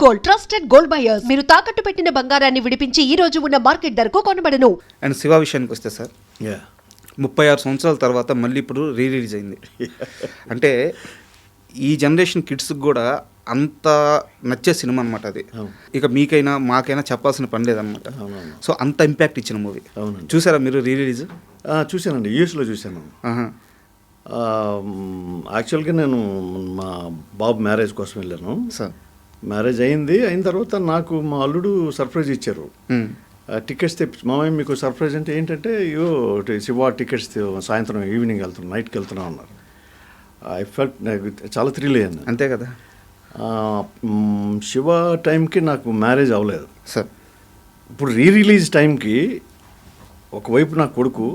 Gold, trusted gold buyers. మీరు తాకట్టు పెట్టిన బంగారాన్ని విడిపించి ఈ రోజు ఉన్న మార్కెట్ ధరకు కొనబడను. అండ్ శివ విషయానికి వస్తే సార్, 36 సంవత్సరాల తర్వాత మళ్ళీ ఇప్పుడు రిలీజ్ అయింది. అంటే ఈ జనరేషన్ కిడ్స్కి కూడా అంత నచ్చే సినిమా అనమాట అది. ఇక మీకైనా మాకైనా చెప్పాల్సిన పని లేదనమాట. సో అంత ఇంపాక్ట్ ఇచ్చిన మూవీ. చూసారా మీరు రిలీజ్? చూశానండి, యూఎస్లో చూశాను. యాక్చువల్గా నేను మా బాబు మ్యారేజ్ కోసం వెళ్ళాను సార్. మ్యారేజ్ అయిన తర్వాత నాకు మా అల్లుడు సర్ప్రైజ్ ఇచ్చారు. టికెట్స్ తెప్పి, మామయ్య మీకు సర్ప్రైజ్ అంటే ఏంటంటే, ఇవో శివ టికెట్స్ సాయంత్రం ఈవినింగ్ వెళ్తున్నాం, నైట్కి వెళ్తున్నాం అన్నారు. ఐ ఫెల్ట్, నాకు చాలా థ్రిల్ అయ్యాను. అంతే కదా. శివ టైంకి నాకు మ్యారేజ్ అవ్వలేదు సార్. ఇప్పుడు రిలీజ్ టైంకి ఒకవైపు నా కొడుకు,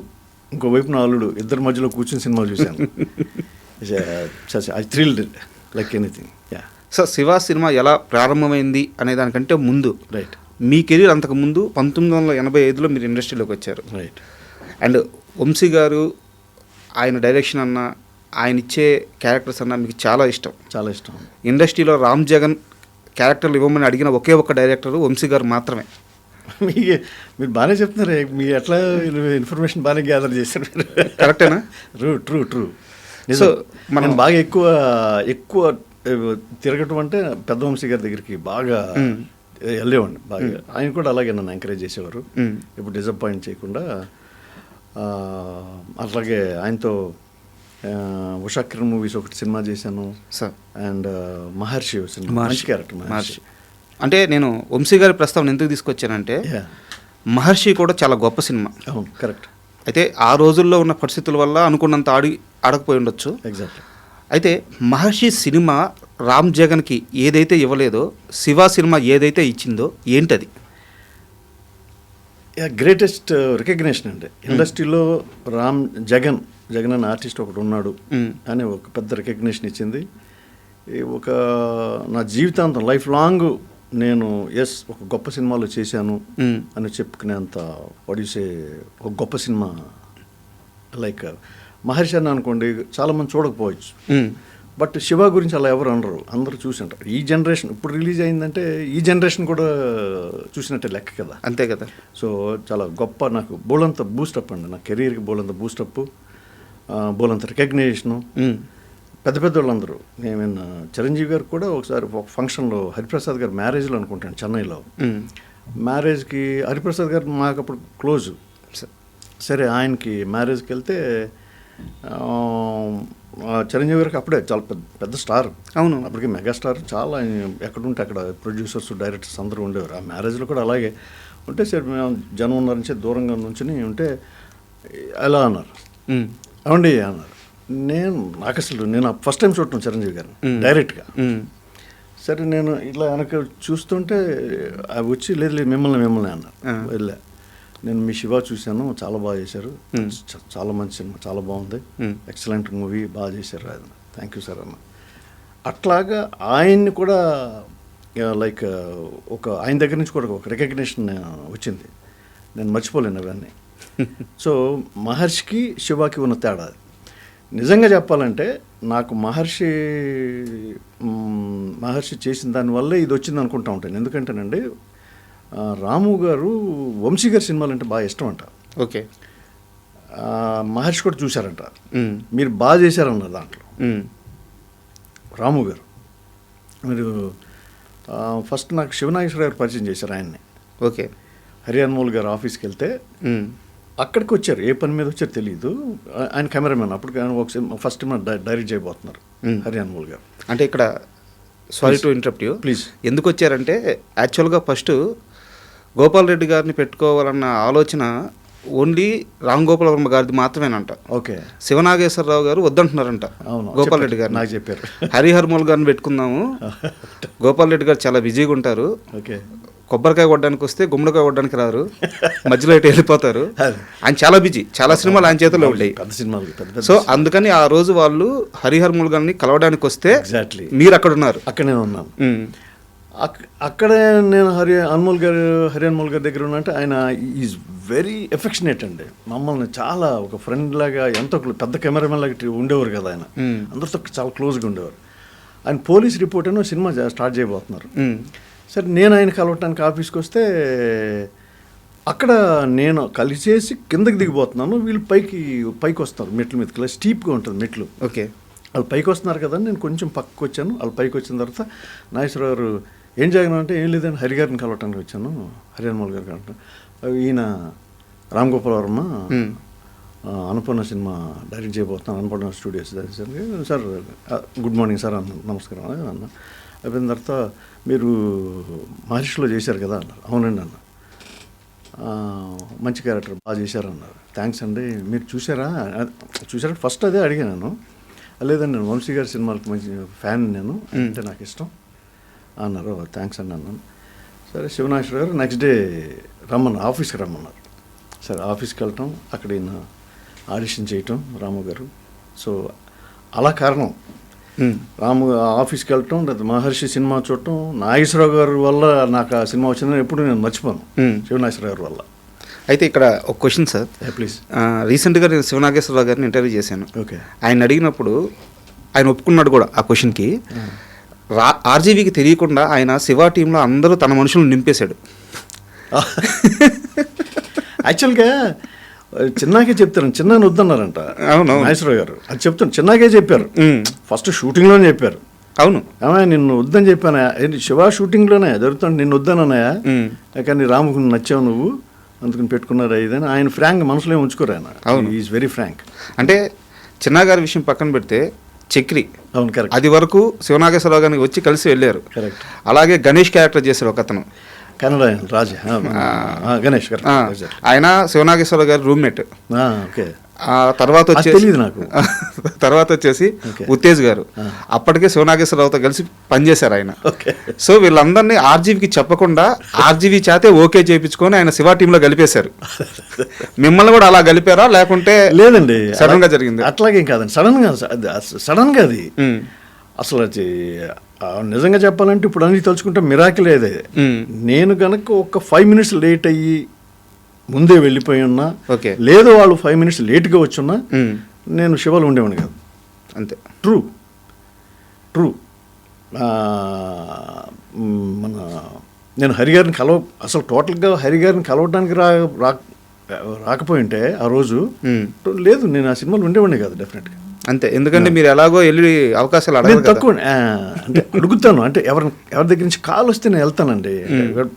ఇంకోవైపు నా అల్లుడు, ఇద్దరి మధ్యలో కూర్చుని సినిమా చూశాను. I thrilled like anything. Sir, Shiva cinema ఎలా ప్రారంభమైంది అనే దానికంటే ముందు, రైట్, మీ కెరీర్ అంతకు ముందు 1985లో మీరు ఇండస్ట్రీలోకి వచ్చారు. రైట్. అండ్ వంశీ గారు ఆయన డైరెక్షన్ అన్న, ఆయన ఇచ్చే క్యారెక్టర్స్ అన్న మీకు చాలా ఇష్టం. చాలా ఇష్టం. ఇండస్ట్రీలో రామ్ జగన్ క్యారెక్టర్లు ఇవ్వమని అడిగిన ఒకే ఒక్క డైరెక్టర్ వంశీ గారు మాత్రమే. మీరు బాగానే చెప్తున్నారు, మీరు ఎట్లా ఇన్ఫర్మేషన్ బాగానే గ్యాదర్ చేశారు. కరెక్టేనా? ట్రూ. సో మనం బాగా ఎక్కువ తిరగటం అంటే పెద్ద వంశీ గారి దగ్గరికి బాగా వెళ్ళేవాడిని. బాగా ఆయన కూడా అలాగే నన్ను ఎంకరేజ్ చేసేవారు, ఇప్పుడు డిసప్పాయింట్ చేయకుండా. అట్లాగే ఆయనతో ఉషా కిరణ్ మూవీస్ ఒకటి సినిమా చేశాను సార్. అండ్ మహర్షి సినిమా, మంచి క్యారెక్టర్ మహర్షి. అంటే నేను వంశీ గారి ప్రస్తావన ఎందుకు తీసుకొచ్చానంటే, మహర్షి కూడా చాలా గొప్ప సినిమా. అవును, కరెక్ట్. అయితే ఆ రోజుల్లో ఉన్న పరిస్థితుల వల్ల అనుకున్నంత ఆడకపోయి ఉండొచ్చు. ఎగ్జాక్ట్లీ. అయితే మహర్షి సినిమా రామ్ జగన్కి ఏదైతే ఇవ్వలేదో, శివ సినిమా ఏదైతే ఇచ్చిందో ఏంటది? గ్రేటెస్ట్ రికగ్నేషన్ అండి ఇండస్ట్రీలో. జగన్ అనే ఆర్టిస్ట్ ఒకటి ఉన్నాడు అని ఒక పెద్ద రికగ్నేషన్ ఇచ్చింది. ఒక నా జీవితాంతం లైఫ్ లాంగ్ నేను ఒక గొప్ప సినిమాలో చేశాను అని చెప్పుకునేంత వడిసే ఒక గొప్ప సినిమా. లైక్ మహర్షి అని అనుకోండి, చాలామంది చూడకపోవచ్చు, బట్ శివ గురించి అలా ఎవరు అనరు, అందరూ చూసి అంటారు. ఈ జనరేషన్ ఇప్పుడు రిలీజ్ అయిందంటే ఈ జనరేషన్ కూడా చూసినట్టే లెక్క కదా. అంతే కదా. సో చాలా గొప్ప, నాకు బోలంత బూస్టప్ అండి, నా కెరీర్కి బోలంత బూస్టప్, బోలంత రికగ్నేషను. పెద్ద వాళ్ళందరూ, నేను చిరంజీవి గారు కూడా ఒకసారి ఒక ఫంక్షన్లో, హరిప్రసాద్ గారు మ్యారేజ్లో అనుకుంటాను చెన్నైలో, మ్యారేజ్కి హరిప్రసాద్ గారు మాకు అప్పుడు క్లోజ్. సరే, ఆయనకి మ్యారేజ్కి వెళ్తే చిరంజీవి గారికి అప్పుడే చాలా పెద్ద స్టార్. అవును, అప్పటికి మెగాస్టార్. చాలా ఎక్కడుంటే అక్కడ ప్రొడ్యూసర్స్, డైరెక్టర్స్ అందరూ ఉండేవారు. ఆ మ్యారేజ్లో కూడా అలాగే ఉంటే, సరే మేము జనం ఉన్నారని దూరంగా నుంచి ఉంటే ఎలా అన్నారు, అవండి అన్నారు. నేను ఫస్ట్ టైం చూడటం చిరంజీవి గారిని డైరెక్ట్గా. సరే, నేను ఇట్లా వెనక చూస్తుంటే అవి వచ్చి లేదు మిమ్మల్ని అన్నారు. వెళ్ళా, నేను మీ శివ చూశాను, చాలా బాగా చేశారు, చాలా మంచి సినిమా, చాలా బాగుంది, ఎక్సలెంట్ మూవీ, బాగా చేశారు, థ్యాంక్ యూ సార్ అన్న. అట్లాగా ఆయన్ని కూడా లైక్ ఆయన దగ్గర నుంచి కూడా ఒక రికగ్నిషన్ వచ్చింది, నేను మర్చిపోలేను అవన్నీ. సో మహర్షికి శివకి ఉన్న తేడా నిజంగా చెప్పాలంటే, నాకు మహర్షి చేసిన దానివల్లే ఇది వచ్చింది అనుకుంటా ఉంటాను. ఎందుకంటేనండి, రాము గారు వంశీ గారి సినిమాలు అంటే బాగా ఇష్టం అంట. ఓకే. మహర్షి కూడా చూశారంట, మీరు బాగా చేశారన్నారు దాంట్లో. రాము గారు మీరు ఫస్ట్ నాకు శివనాగేశ్వర గారు పరిచయం చేశారు ఆయన్ని. ఓకే. హరియాన్మోల్ గారు ఆఫీస్కి వెళ్తే అక్కడికి వచ్చారు, ఏ పని మీద వచ్చారు తెలియదు. ఆయన కెమెరామెన్, అప్పుడు ఒక ఫస్ట్ డైరెక్ట్ చేయబోతున్నారు హరియాన్మోల్ గారు. అంటే ఇక్కడ sorry to interrupt you, please. ఎందుకు వచ్చారంటే, యాక్చువల్గా ఫస్ట్ గోపాల్ రెడ్డి గారిని పెట్టుకోవాలన్న ఆలోచన ఓన్లీ రామ్ గోపాల్ వర్మ గారిది మాత్రమేనంట. ఓకే. శివనాగేశ్వరరావు గారు వద్దంటున్నారంట గోపాల్ రెడ్డి గారు. నాకు చెప్పారు, హరిహర్మోల్ గారిని పెట్టుకుందాము, గోపాల్ రెడ్డి గారు చాలా బిజీగా ఉంటారు, ఓకే, కొబ్బరికాయ కొట్టడానికి వస్తే గుమ్మడికాయ కొట్టడానికి రారు, మధ్యలో ఇటు వెళ్ళిపోతారు, ఆయన చాలా బిజీ, చాలా సినిమాలు ఆయన చేతిలో ఉంటాయి, పెద్ద సినిమాలు. సో అందుకని ఆ రోజు వాళ్ళు హరిహర్మోల్ గారిని కలవడానికి వస్తే ఎగ్జాక్ట్లీ మీరు అక్కడ ఉన్నారు. అక్కడ నేను ఉన్నాను. అక్కడే నేను హరియాన్మోల్ గారి దగ్గర ఉన్నట్టు, ఆయన ఈజ్ వెరీ ఎఫెక్షనేట్ అండి. మమ్మల్ని చాలా ఒక ఫ్రెండ్ లాగా, ఎంతో పెద్ద కెమెరామెన్ లాగా ఉండేవారు కదా ఆయన, అందరితో చాలా క్లోజ్గా ఉండేవారు. ఆయన పోలీస్ రిపోర్ట్ అని సినిమా స్టార్ట్ చేయబోతున్నారు. సరే నేను ఆయన కలవటానికి ఆఫీస్కి వస్తే అక్కడ నేను కలిసేసి కిందకి దిగిపోతున్నాను, వీళ్ళు పైకి వస్తారు మెట్ల మీదకి, స్టీప్గా ఉంటుంది మెట్లు. ఓకే. వాళ్ళు పైకి వస్తున్నారు కదా, నేను కొంచెం పక్కకు వచ్చాను. వాళ్ళు పైకి వచ్చిన తర్వాత నాగేశ్వర గారు ఏం జగన్ అంటే ఏం లేదని హరి గారిని కలవటానికి వచ్చాను, హరిహరమల్ గారు కలవటం. ఈయన రామ్ గోపాల్ వర్మ అన్నపూర్ణ సినిమా డైరెక్ట్ చేయబోతున్నాను, Annapurna studios sir. Good morning sir అన్న, నమస్కారం అన్న. అయిపోయిన తర్వాత మీరు మహర్షిలో చేశారు కదా అన్నారు. అవునండి అన్న. మంచి క్యారెక్టర్ బాగా చేశారన్నారు. థ్యాంక్స్ అండి. మీరు చూసారా ఫస్ట్ అదే అడిగాను. లేదండి నేను వంశీ గారి సినిమాలకు మంచి ఫ్యాన్, నేను అంటే నాకు ఇష్టం అన్నారు. థ్యాంక్స్ అండి అన్నాను. సరే శివనాశ్వర గారు నెక్స్ట్ డే ఆఫీస్కి రమ్మన్నారు. సరే ఆఫీస్కి వెళ్ళటం, అక్కడ ఈయన ఆడిషన్ చేయటం రాము గారు. సో అలా కారణం రాము ఆఫీస్కి వెళ్ళటం, లేదా మహర్షి సినిమా చూడటం, నాగేశ్వరరావు గారి వల్ల నాకు ఆ సినిమా వచ్చిందని ఎప్పుడు నేను మర్చిపోను, శివనాశ్వర గారి వల్ల. అయితే ఇక్కడ ఒక క్వశ్చన్ సార్, ప్లీజ్. రీసెంట్గా నేను శివనాగేశ్వరరావు గారిని ఇంటర్వ్యూ చేశాను. ఓకే. ఆయన అడిగినప్పుడు ఆయన ఒప్పుకున్నాడు కూడా ఆ క్వశ్చన్కి. ఆర్జీవీకి తెలియకుండా ఆయన శివ టీంలో అందరూ తన మనుషులను నింపేశాడు. యాక్చువల్గా చిన్నాకే చెప్తాను, చిన్న వద్దన్నారంట. అవును నాగేశ్వరరావు గారు అది చెప్తాను, చిన్నాకే చెప్పారు. ఫస్ట్ షూటింగ్లోనే చెప్పారు. అవును ఏమయ్య నిన్ను వద్దని చెప్పానా, శివ షూటింగ్లోనే జరుగుతాను, నిన్ను వద్దనన్నాయా, కానీ రాముకు నచ్చావు నువ్వు అందుకని పెట్టుకున్నారా ఇదని. ఆయన ఫ్రాంక్ మనసులో ఉంచుకోరు ఆయన. అవును, ఈజ్ వెరీ ఫ్రాంక్. అంటే చిన్నగారి విషయం పక్కన పెడితే చక్రి, అవును కరెక్ట్, అది వరకు శివనాగేశ్వరరావు గారికి వచ్చి కలిసి వెళ్ళారు. కరెక్ట్. అలాగే గణేష్ క్యారెక్టర్ చేశారు ఒక అతను, కన్నడ రాజా గణేష్. ఆయన శివనాగేశ్వరరావు గారి రూమ్మేట్. ఓకే. తర్వాత తెలియదు నాకు. తర్వాత వచ్చేసి ఉత్తేజ్ గారు, అప్పటికే శివనాగేశ్వరరావుతో కలిసి పనిచేశారు ఆయన. సో వీళ్ళందరినీ ఆర్జీవీకి చెప్పకుండా ఆర్జీవీ చేతే ఓకే చేయించుకొని ఆయన శివ టీంలో కలిపేశారు. మిమ్మల్ని కూడా అలా కలిపారా లేకుంటే? లేదండి, సడన్ గా జరిగింది. అట్లాగేం కాదండి, సడన్ గా అది అసలు నిజంగా చెప్పాలంటే ఇప్పుడు అన్ని తలుచుకుంటే మిరాకిల్ ఏదే. నేను కనుక ఒక 5 minutes లేట్ అయ్యి ముందే వెళ్ళిపోయి ఉన్నా, లేదు వాళ్ళు 5 minutes లేట్గా వచ్చున్నా, నేను శివలో ఉండేవాడిని కాదు. అంతే. ట్రూ. మన నేను హరిగారిని అసలు టోటల్గా హరిగారిని కలవడానికి రాకపోయి ఉంటే ఆ రోజు లేదు, నేను ఆ సినిమాలో ఉండేవాడిని కాదు డెఫినెట్గా. అంతే. ఎందుకంటే మీరు ఎలాగో వెళ్ళి అవకాశాలు అడగదు. తక్కువ అంటే అడుగుతాను, అంటే ఎవరి దగ్గర నుంచి కాల్ వస్తే నేను వెళ్తానండి,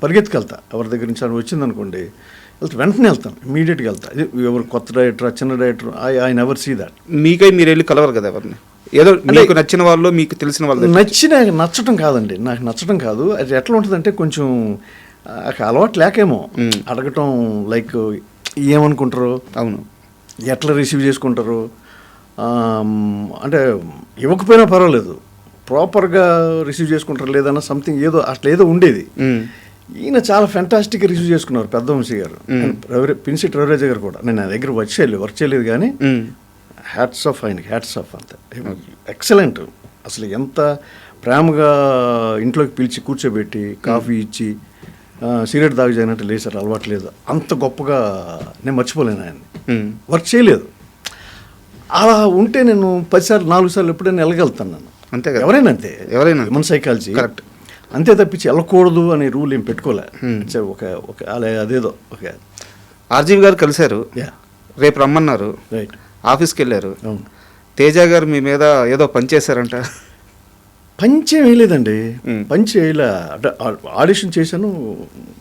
పరిగెత్తుకెళ్తా. ఎవరి దగ్గర నుంచి అని వచ్చింది అనుకోండి, వెంటనే వెళ్తాను, ఇమీడియట్గా వెళ్తా. ఎవరు కొత్త డైరెక్టర్, చిన్న director, I never see that. మీకై మీరు వెళ్ళి కలవరు కదా ఎవరిని? ఏదో మీకు నచ్చిన వాళ్ళు, మీకు తెలిసిన వాళ్ళు. నచ్చటం కాదండి, నాకు నచ్చటం కాదు. అది ఎట్లా ఉంటుందంటే కొంచెం అలవాటు లేకేమో అడగటం, లైక్ ఏమనుకుంటారు, అవును ఎట్లా రిసీవ్ చేసుకుంటారు, అంటే ఇవ్వకపోయినా పర్వాలేదు, ప్రాపర్గా రిసీవ్ చేసుకుంటారు లేదన్నా సంథింగ్ ఏదో అట్లా ఏదో ఉండేది. ఈయన చాలా ఫెంటాస్టిక్గా రిసీవ్ చేసుకున్నారు పెద్ద వంశీ గారు, పిన్సిట్ రవిరాజ గారు కూడా. నేను నా దగ్గర వర్క్ చేయలేదు కానీ హ్యాట్స్ ఆఫ్ ఆయనకి, హ్యాట్స్ ఆఫ్. అంతే, ఎక్సలెంట్. అసలు ఎంత ప్రేమగా ఇంట్లోకి పిలిచి కూర్చోబెట్టి కాఫీ ఇచ్చి సిగరెట్ దాగి చేయనట్టు లేసారు, అలవాటు లేదు. అంత గొప్పగా నేను మర్చిపోలేను ఆయన్ని. వర్క్ చేయలేదు, అలా ఉంటే నేను 10 సార్లు 4 సార్లు ఎప్పుడైనా వెళ్ళగలుగుతాను నేను. అంతే కదా, ఎవరైనా అంతే, ఎవరైనా మన సైకాలజీ కరెక్ట్. అంతే తప్పించి వెళ్ళకూడదు అనే రూల్ ఏం పెట్టుకోలే. ఒక అదేదో ఓకే. ఆర్జీవి గారు కలిశారు, రేపు రమ్మన్నారు, రైట్, ఆఫీస్కి వెళ్ళారు. తేజ గారు మీ మీద ఏదో పని చేశారంట. పంచే వేయలేదండి, పంచే వేయలే. అంటే ఆడిషన్ చేశాను,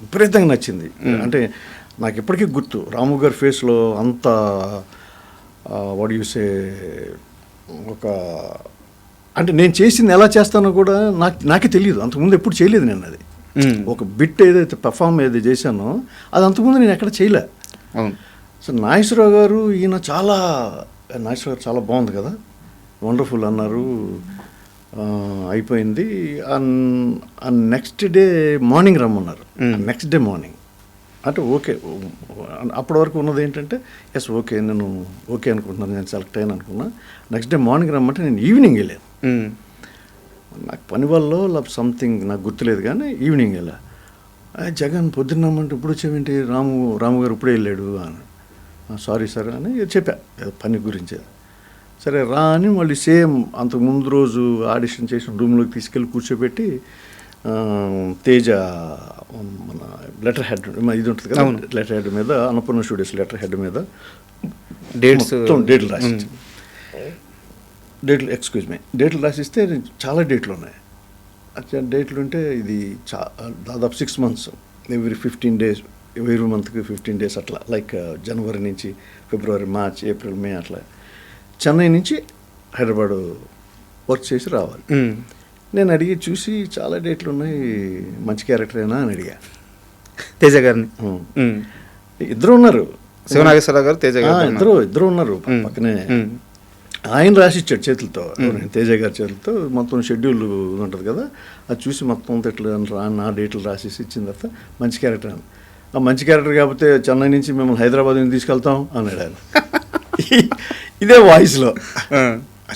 విపరీతంగా నచ్చింది. అంటే నాకు ఇప్పటికీ గుర్తు రాము గారి ఫేస్లో అంత వాట్ యు సే, ఒక అంటే నేను చేసింది ఎలా చేస్తానో కూడా నాకే తెలియదు. అంతకుముందు ఎప్పుడు చేయలేదు నేను. అది ఒక బిట్ ఏదైతే పెర్ఫామ్ ఏదైతే చేశానో అది అంతకుముందు నేను ఎక్కడ చేయలే. సో నాగేశ్వరరావు గారు ఈయన నాగేశ్వరరావు గారు చాలా బాగుంది కదా, వండర్ఫుల్ అన్నారు, అయిపోయింది. నెక్స్ట్ డే మార్నింగ్ రమ్మన్నారు. నెక్స్ట్ డే మార్నింగ్ అంటే ఓకే. అప్పటి వరకు ఉన్నది ఏంటంటే ఎస్ ఓకే, నేను ఓకే అనుకుంటున్నాను, నేను సెలెక్ట్ అయ్యాను అనుకున్నా. నెక్స్ట్ డే మార్నింగ్ రమ్మంటే నేను ఈవినింగ్ వెళ్ళాను. నాకు పని వల్ల సంథింగ్ నాకు గుర్తులేదు కానీ ఈవినింగ్ వెళ్ళా. జగన్ పొద్దున్న రమ్మంటే ఇప్పుడు వచ్చేవేంటి, రాము గారు ఇప్పుడే వెళ్ళాడు అని. సారీ సార్ అని చెప్పా పని గురించి. సరే రా అని మళ్ళీ సేమ్ అంతకు ముందు రోజు ఆడిషన్ చేసిన రూమ్లోకి తీసుకెళ్ళి కూర్చోబెట్టి తేజ మన లెటర్ హెడ్ ఇది ఉంటుంది కదా, లెటర్ హెడ్ మీద అన్నపూర్ణ స్టూడియోస్ లెటర్ హెడ్ మీద డేట్స్ డేట్లు రాసిచ్చి డేట్లు రాసిస్తే చాలా డేట్లు ఉన్నాయి. డేట్లు ఉంటే ఇది దాదాపు 6 months, ఎవ్రీ 15 days, ఎవ్రీ మంత్కి 15 days అట్లా, లైక్ జనవరి నుంచి ఫిబ్రవరి, మార్చ్, ఏప్రిల్, మే అట్లా చెన్నై నుంచి హైదరాబాదు వర్క్ చేసి రావాలి. నేను అడిగి చూసి చాలా డేట్లు ఉన్నాయి, మంచి క్యారెక్టరేనా అని అడిగా తేజ గారిని. ఇద్దరు ఉన్నారు, శివనాగేశ్వరరావు గారు, తేజ గారు ఇద్దరు ఉన్నారు పక్కనే. ఆయన రాసిచ్చాడు చేతులతో, తేజ గారి చేతులతో మొత్తం షెడ్యూల్ ఉంటుంది కదా, అది చూసి మొత్తం ఇట్లా నా డేట్లు రాసేసి ఇచ్చిన తర్వాత మంచి క్యారెక్టర్ అని. ఆ మంచి క్యారెక్టర్ కాకపోతే చెన్నై నుంచి మిమ్మల్ని హైదరాబాద్ నుంచి తీసుకెళ్తాం అన్నాడు ఆయన. ఇదే వాయిస్లో.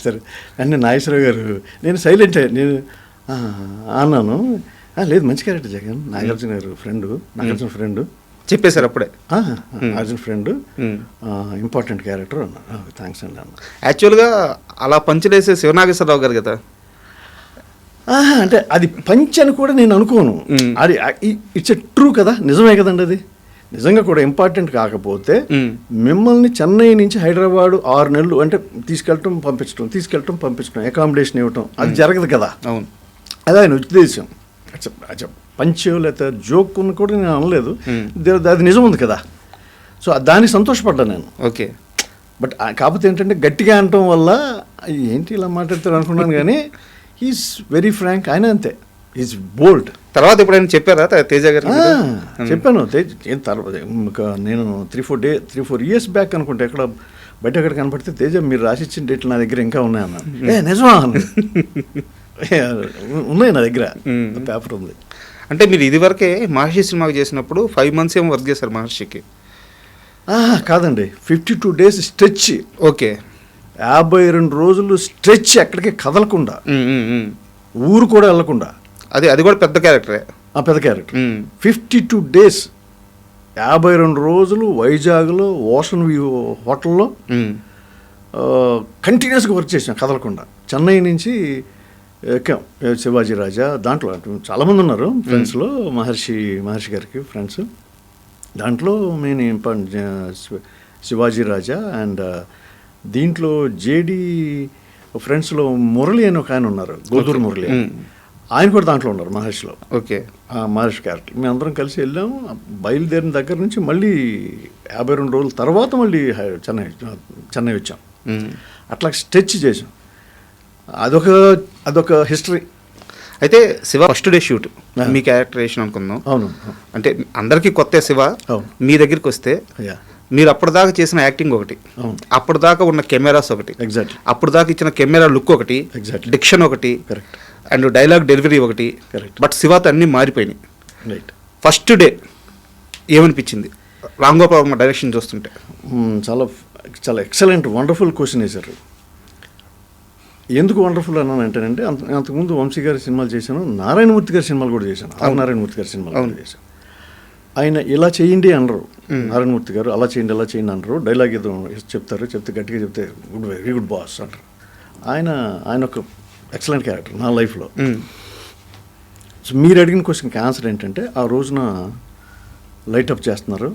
సరే అంటే నాగేశ్వరరావు గారు, నేను సైలెంట్ నేను అన్నాను, లేదు మంచి క్యారెక్టర్ జగన్, నాగార్జున గారు ఫ్రెండ్, నాగార్జున ఫ్రెండ్ చెప్పేశారు అప్పుడే. అర్జున్ ఫ్రెండ్, ఇంపార్టెంట్ క్యారెక్టర్ అన్నా. థ్యాంక్స్ అండి అన్న. యాక్చువల్గా అలా పంచలేసే శివనాగేశ్వరరావు గారు కదా. అంటే అది పంచ్ అని కూడా నేను అనుకోను, అది ఇట్స్ ఎ ట్రూ కదా, నిజమే కదండి. అది నిజంగా కూడా ఇంపార్టెంట్ కాకపోతే మిమ్మల్ని చెన్నై నుంచి హైదరాబాదు 6 నెలలు అంటే తీసుకెళ్ళటం పంపించడం అకామిడేషన్ ఇవ్వటం అది జరగదు కదా. అవును, అదే ఆయన ఉద్దేశం. పంచ్ లేకపోతే జోక్ అని కూడా నేను అనలేదు, అది నిజం ఉంది కదా. సో దానికి సంతోషపడ్డాను నేను. ఓకే, బట్ కాకపోతే ఏంటంటే గట్టిగా అనటం వల్ల ఏంటి ఇలా మాట్లాడతారు అనుకున్నాను, కానీ హీఈస్ వెరీ ఫ్రాంక్. ఆయన అంతే, ఈజ్ బోల్డ్. తర్వాత ఎప్పుడైనా చెప్పారా తేజ గారు? చెప్పాను. ఏం తర్వాత నేను 3-4 years బ్యాక్ అనుకుంటే ఎక్కడ బయట ఎక్కడ కనపడితే, తేజ మీరు రాసిచ్చిన డేట్లు నా దగ్గర ఇంకా ఉన్నాయన్న. నిజమా? ఉన్నాయి నా దగ్గర, పేపర్ ఉంది. అంటే మీరు ఇదివరకే మహర్షి సినిమాకి చేసినప్పుడు 5 months ఏమో వర్క్ చేశారు మహర్షికి? కాదండి, 52 days స్ట్రెచ్. ఓకే, 52 రోజులు స్ట్రెచ్, ఎక్కడికి కదలకుండా, ఊరు కూడా వెళ్ళకుండా. అది కూడా పెద్ద క్యారెక్టరే. పెద్ద క్యారెక్టర్. 52 days 52 రోజులు వైజాగ్లో ఓషన్ వ్యూ హోటల్లో కంటిన్యూస్గా వర్క్ చేసాం కదలకుండా. చెన్నై నుంచి ఎక్కాం శివాజీ రాజా, దాంట్లో చాలామంది ఉన్నారు ఫ్రెండ్స్లో, మహర్షి గారికి ఫ్రెండ్స్. దాంట్లో మెయిన్ శివాజీ రాజా అండ్ దీంట్లో జేడి ఫ్రెండ్స్లో మురళి అని ఒక ఆయన ఉన్నారు, గోదూరు మురళి, ఆయన కూడా దాంట్లో ఉన్నారు మహర్షిలో. ఓకే, మహర్షి క్యారెక్టర్. మేమందరం కలిసి వెళ్ళాము. బయలుదేరిన దగ్గర నుంచి మళ్ళీ 52 రోజుల తర్వాత మళ్ళీ చెన్నై వచ్చాం. అట్లా స్ట్రెచ్ చేసాం. అదొక హిస్టరీ. అయితే శివ ఫస్ట్ డే షూట్ మీ క్యారెక్టరేషన్ అనుకుందాం. అవును, అంటే అందరికీ కొత్త శివ మీ దగ్గరికి వస్తే మీరు అప్పటిదాకా చేసిన యాక్టింగ్ ఒకటి, అప్పటిదాకా ఉన్న కెమెరాస్ ఒకటి, ఎగ్జాక్ట్లీ అప్పటిదాకా ఇచ్చిన కెమెరా లుక్ ఒకటి, డిక్షన్ ఒకటి, కరెక్ట్, అండ్ డైలాగ్ డెలివరీ ఒకటి, కరెక్ట్. బట్ శివతో అన్నీ మారిపోయినాయి. రైట్. ఫస్ట్ డే ఏమనిపించింది రామ్ గోపాల్ వర్మ డైరెక్షన్ చూస్తుంటే? చాలా ఎక్సలెంట్, వండర్ఫుల్ క్వశ్చన్ వేశారు. ఎందుకు వండర్ఫుల్ అన్నాను అంటేనంటే, అంతకుముందు వంశీ గారి సినిమాలు చేశాను, నారాయణమూర్తి గారి సినిమాలు కూడా చేశాను, నారాయణమూర్తి గారి సినిమాలు కూడా చేశాను. ఆయన ఇలా చేయండి అనరు, నారాయణమూర్తి గారు అలా చేయండి అనరు. డైలాగ్ ఏదో చెప్తే గట్టిగా చెప్తే వెరీ గుడ్ బాస్ అంటారు. ఆయన ఒక ఎక్సలెంట్ క్యారెక్టర్ నా లైఫ్లో. సో మీరు అడిగిన క్వశ్చన్కి ఆన్సర్ ఏంటంటే, ఆ రోజున లైటప్ చేస్తున్నారు,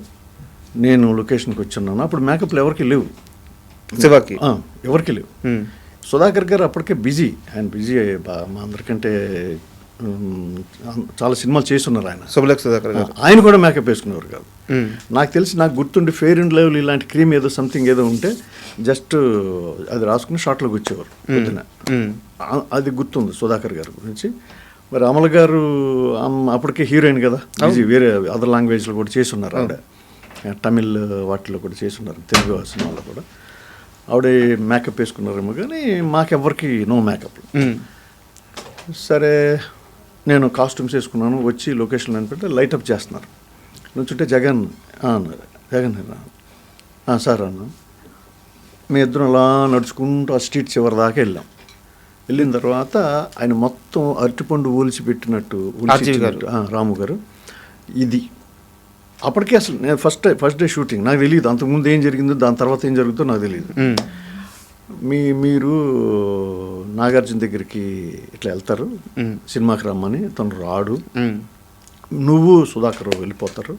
నేను లొకేషన్కి వచ్చున్నాను. అప్పుడు మేకప్లు ఎవరికి లేవు, శివకి ఎవరికి లేవు. సుధాకర్ గారు అప్పటికే బిజీ, ఆయన బిజీ, మా అందరికంటే చాలా సినిమాలు చేస్తున్నారు ఆయన. సుధాకర్ గారు ఆయన కూడా మేకప్ వేసుకునేవారు కాదు. నాకు గుర్తుండి ఫెయిర్ అండ్ లవ్లీ ఇలాంటి క్రీమ్ ఏదో సంథింగ్ ఏదో ఉంటే జస్ట్ అది రాసుకుని షార్ట్లోకి వచ్చేవారు పొద్దున. అది గుర్తుంది సుధాకర్ గారి గురించి. మరి అమల గారు అప్పటికే హీరోయిన్ కదా, బిజీ, వేరే అదర్ లాంగ్వేజ్లో కూడా చేస్తున్నారు ఆవిడ, తమిళ్ వాటిలో కూడా చేస్తున్నారు, తెలుగు సినిమాలో కూడా ఆవిడ మేకప్ వేసుకున్నారేమో. కానీ మాకెవ్వరికి నో మేకప్. సరే నేను కాస్ట్యూమ్స్ వేసుకున్నాను, వచ్చి లొకేషన్లో అనిపెట్టి లైటప్ చేస్తున్నారు. నుంచుంటే జగన్ అన్నారు. జగన్ సార్ అన్న. మీ ఇద్దరం అలా నడుచుకుంటూ ఆ స్ట్రీట్ చివరి దాకా వెళ్ళిన తర్వాత ఆయన మొత్తం అరటిపండు ఊల్చిపెట్టినట్టు రాము గారు, ఇది అప్పటికే అసలు నేను ఫస్ట్ డే షూటింగ్ నాకు తెలియదు, అంతకుముందు ఏం జరిగిందో దాని తర్వాత ఏం జరుగుతుందో నాకు తెలియదు. మీరు నాగార్జున దగ్గరికి ఇట్లా వెళ్తారు సినిమాకి రమ్మని, తను రాడు, నువ్వు సుధాకర్ వెళ్ళిపోతారు.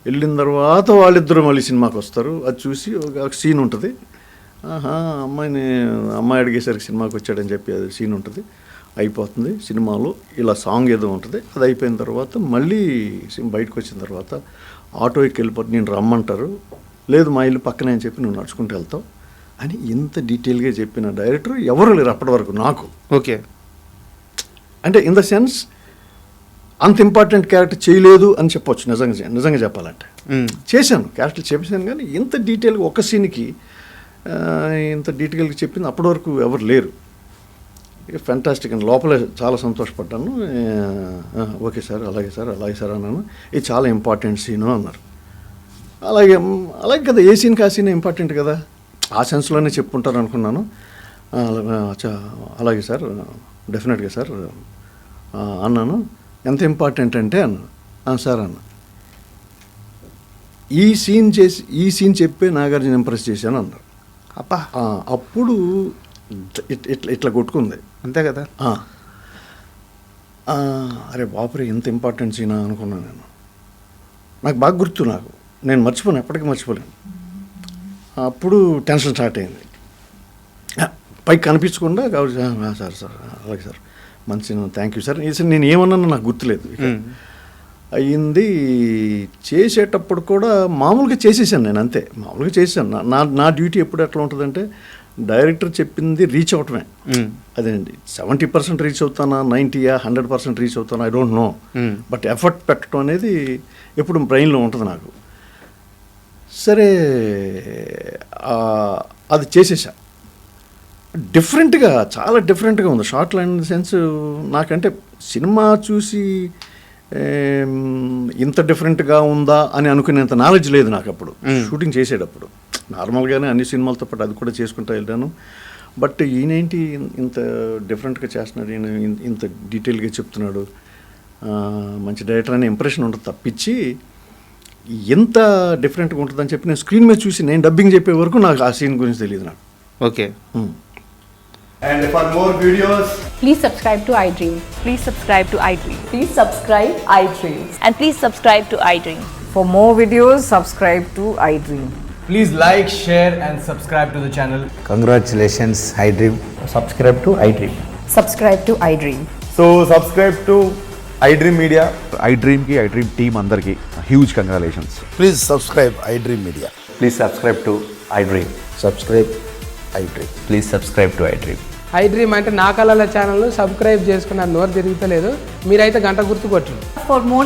వెళ్ళిన తర్వాత వాళ్ళిద్దరూ మళ్ళీ సినిమాకి వస్తారు. అది చూసి ఒక సీన్ ఉంటుంది. అమ్మాయి అడిగేసరికి సినిమాకి వచ్చాడని చెప్పి అది సీన్ ఉంటుంది. అయిపోతుంది సినిమాలో. ఇలా సాంగ్ ఏదో ఉంటుంది. అది అయిపోయిన తర్వాత మళ్ళీ బయటకు వచ్చిన తర్వాత ఆటో ఎక్కి వెళ్ళిపోతే నేను రమ్మంటారు. లేదు మా ఇల్లు పక్కనే అని చెప్పి నువ్వు నడుచుకుంటూ వెళ్తావు అని ఇంత డీటెయిల్గా చెప్పిన డైరెక్టర్ ఎవరు లేరు అప్పటి వరకు నాకు. ఓకే. అంటే ఇన్ ద సెన్స్ అంత ఇంపార్టెంట్ క్యారెక్టర్ చేయలేదు అని చెప్పొచ్చు. నిజంగా చెప్పాలంటే చేశాను, క్యారెక్టర్ చెప్పేశాను, కానీ ఇంత డీటెయిల్గా ఒక సీన్కి ఇంత డీటెయిల్గా చెప్పింది అప్పటి వరకు ఎవరు లేరు. ఫ్యాంటాస్టిక్ అని లోపలే చాలా సంతోషపడ్డాను. ఓకే సార్, అలాగే సార్ అన్నాను. ఇది చాలా ఇంపార్టెంట్ సీను అన్నారు. అలాగే కదా, ఏ సీన్కి ఆ సీన్ ఇంపార్టెంట్ కదా, ఆ సెన్స్లోనే చెప్పుకుంటారు అనుకున్నాను. అలాగే సార్, డెఫినెట్గా సార్ అన్నాను. ఎంత ఇంపార్టెంట్ అంటే అన్న సార్ అన్న, ఈ సీన్ చెప్పే నాగార్జున ఇంప్రెస్ చేశాను అన్నారు. అబ్బా, అప్పుడు ఇట్లా కొట్టుకుంది. అంతే కదా. అరే బాపురే, ఇంత ఇంపార్టెంట్ సీనా అనుకున్నాను నేను. నాకు బాగా గుర్తు, నేను మర్చిపోను, ఎప్పటికీ మర్చిపోలేను. అప్పుడు టెన్షన్ స్టార్ట్ అయింది. పైకి కనిపించకుండా కాబట్టి సార్ అలాగే సార్, మంచి థ్యాంక్ యూ సార్. నేను ఏమన్నానో నాకు గుర్తులేదు. అయ్యింది. చేసేటప్పుడు కూడా మామూలుగా చేసేసాను నేను, అంతే మామూలుగా చేశాను. నా డ్యూటీ ఎప్పుడు ఎట్లా ఉంటుందంటే డైరెక్టర్ చెప్పింది రీచ్ అవటమే. అదేండి 70% రీచ్ అవుతానా, 90% రీచ్ అవుతానా, I don't know. But effort పెట్టడం అనేది ఎప్పుడు బ్రెయిన్లో ఉంటుంది నాకు. సరే అది చేసేసా. డిఫరెంట్గా, చాలా డిఫరెంట్గా ఉంది. షార్ట్ లైన్ సెన్స్ నాకంటే సినిమా చూసి ఇంత డిఫరెంట్గా ఉందా అని అనుకునేంత నాలెడ్జ్ లేదు నాకు అప్పుడు షూటింగ్ చేసేటప్పుడు. నార్మల్గానే అన్ని సినిమాలతో పాటు అది కూడా చేసుకుంటూ వెళ్ళాను. బట్ ఈయనేంటి ఇంత డిఫరెంట్గా చేస్తున్నాడు, ఈయన ఇంత డీటెయిల్గా చెప్తున్నాడు, మంచి డైరెక్టర్ అనే ఇంప్రెషన్ ఉంటుంది తప్పించి ఎంత డిఫరెంట్గా ఉంటుందని చెప్పి నేను స్క్రీన్ మీద చూసి నేను డబ్బింగ్ చెప్పే వరకు నాకు ఆ సీన్ గురించి తెలియదు నాకు. Okay. And for more videos, please subscribe to iDream. Please subscribe to iDream. Please subscribe iDream. And please subscribe to iDream. For more videos, subscribe to iDream. please like, share and subscribe to the channel. Congratulations, iDream. Subscribe to iDream. Subscribe to iDream. So subscribe to iDream Media. iDream ki iDream team andarki huge congratulations. Please subscribe iDream Media. Please subscribe to iDream. Subscribe iDream. Please subscribe to iDream. iDream అంటే నా కళల channel subscribe చేసుకున్న నోరు తిరుగుతలేదు, మీరైతే గంట గుర్తు కొట్టండి. For more